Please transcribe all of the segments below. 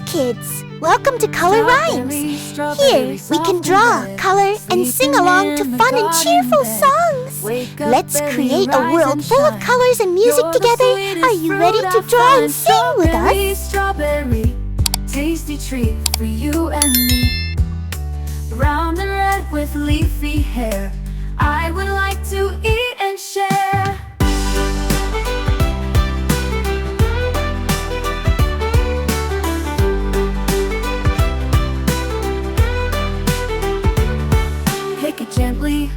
kids! Welcome to Color Rhymes! Here, we can draw, color, and sing along to fun and cheerful songs! Let's create a world full of colors and music together! Are you ready to draw and sing with us? Strawberry, tasty treat for you and me. Round and red with leafy hair, I would like to eat and share. Pick it gently,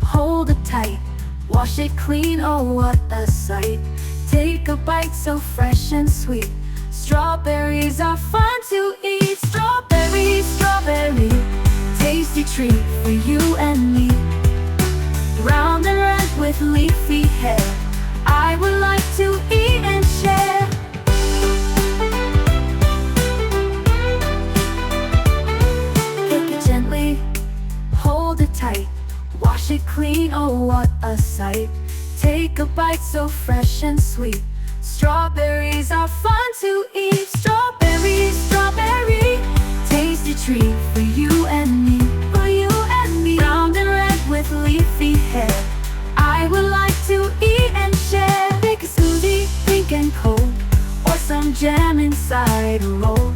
hold it tight, wash it clean, oh what a sight. Take a bite so fresh and sweet, strawberries are fun to eat. Strawberry, strawberry, tasty treat for you and me. Round and red with leafy hair, I would like to eat and share. Pick it gently, hold it tight, wash it clean, oh what a sight. Take a bite so fresh and sweet, strawberries are fun to eat. Strawberry, strawberry, tasty treat for you and me. For you and me. Round and red with leafy hair, I would like to eat and share. Make a smoothie, pink and cold, or some jam inside a roll.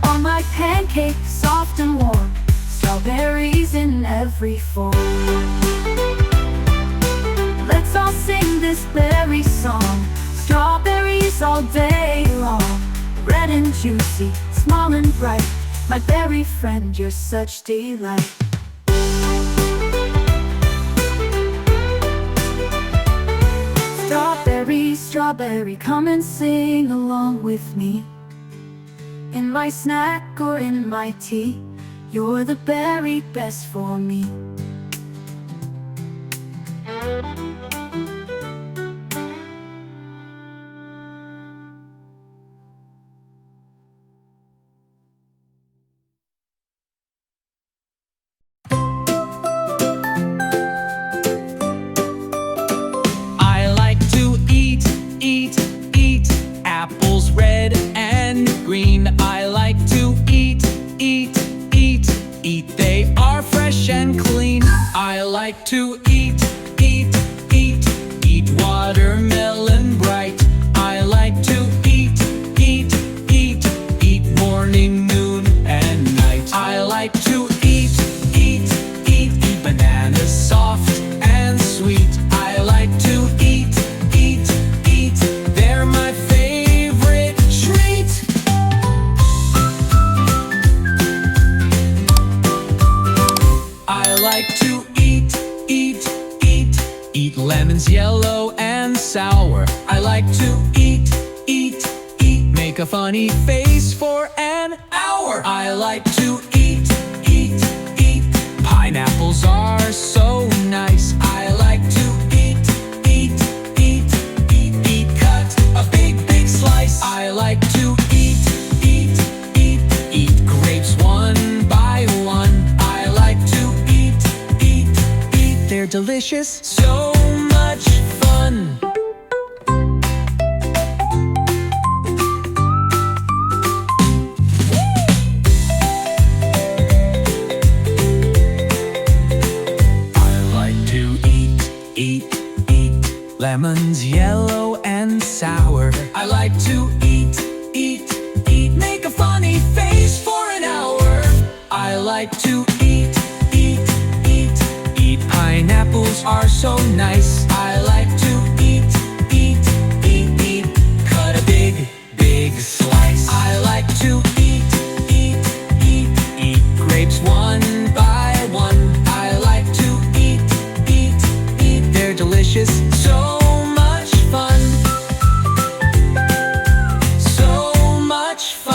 Or my pancake, soft and warm, strawberries in every form. Let's all sing this berry song, strawberries all day long. Red and juicy, small and bright, my berry friend, you're such delight. Strawberry, strawberry, come and sing along with me. In my snack or in my tea, you're the berry best for me. Apples red and green, I like to eat. They are fresh and clean. I like to eat. Watermelon bright, I like to eat. Morning, noon, and night, I like to eat. Bananas soft and sweet, I like to eat. They're my favorite treat. I like to eat. Lemons yellow and sour, I like to eat. Make a funny face for an hour, I like to eat. Pineapples are so nice, I like to eat. Cut a big slice, I like to eat. Grapes one by one, I like to eat. They're delicious, so much fun. Lemons yellow and sour, I like to eat. Make a funny face for an hour, I like to eat. Pineapples are so nice, I like to eat. Cut a big slice, I like to eat. Grapes one by one, I like to eat. They're delicious, so much fun. So much fun.